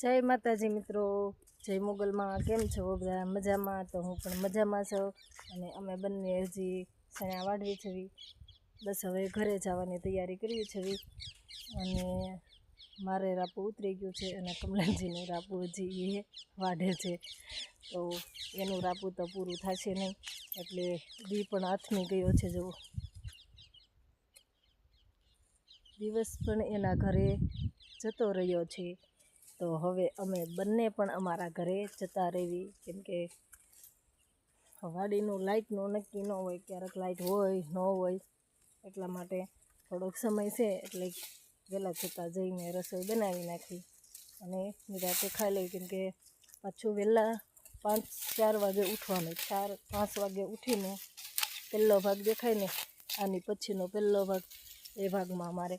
જય માતાજી મિત્રો, જય મોગલમાં. કેમ છો બધા? મજામાં? તો હું પણ મજામાં છું. અને અમે બંને હજી સણા વાઢવી છે. બસ હવે ઘરે જવાની તૈયારી કરવી છે. અને મારે રાપું ઉતરી ગયું છે અને કમલાજીનું રાપું હજી એ વાઢે છે. તો એનું રાપું તો પૂરું થશે નહીં, એટલે દી પણ હાથમી ગયો છે. જુઓ, દિવસ પણ એના ઘરે જતો રહ્યો છે. તો હવે અમે બંને પણ અમારા ઘરે જતા રહેવી, કેમકે વાડીનું લાઇટનું નક્કી ન હોય, ક્યારેક લાઇટ હોય ન હોય, એટલા માટે થોડોક સમય છે. એટલે વહેલા જતાં જઈને રસોઈ બનાવી નાખી અને નિરાંતે ખાઈ લઈ, કેમકે પાછું વહેલા 5-4 વાગે ઉઠવાનું. 4-5 વાગે ઉઠીને પહેલો ભાગ દેખાય ને, આની પછીનો પહેલો ભાગ, એ ભાગમાં અમારે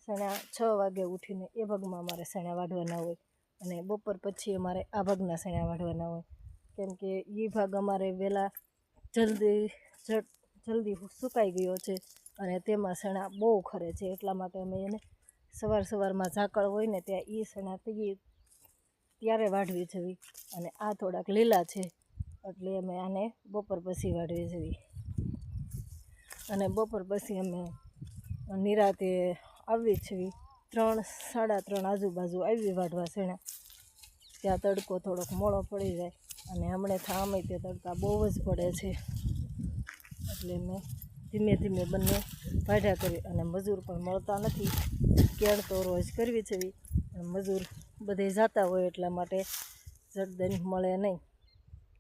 સણા 6 વાગે ઉઠીને એ ભાગમાં અમારે સણા વાઢવાના હોય. અને બપોર પછી અમારે આ ભાગના સણા વાઢવાના હોય, કેમ કે એ ભાગ અમારે વહેલા જલ્દી સુકાઈ ગયો છે અને તેમાં સણા બહુ ખરે છે. એટલા માટે અમે એને સવારમાં ઝાકળ હોય ને ત્યાં એ સણા ત્યારે વાઢવી છે. અને આ થોડાક લીલા છે, એટલે અમે આને બપોર પછી વાઢવી છે. અને બપોર પછી અમે નિરાતે આવી છે. 3-3:30 આજુબાજુ આવી વાઢવા સણા. ત્યાં તડકો થોડોક મોડો પડી જાય, અને હમણાં આમે તે તડકા બહુ જ પડે છે. એટલે મેં ધીમે ધીમે બંને વાઢ્યા કરી. અને મજૂર પણ મળતા નથી. કેળ તો રોજ કરવી છે, પણ મજૂર બધે જતા હોય, એટલા માટે જડદન મળે નહીં.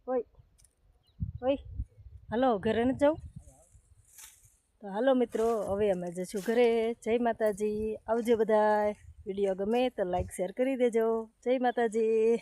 ઓય હાલો, ઘરે નથી જવું? તો હાલો મિત્રો, હવે અમે જઈશું ઘરે. જય માતાજી. આવજો બધા. વિડીયો ગમે તો લાઈક શેર કરી દેજો. જય માતાજી.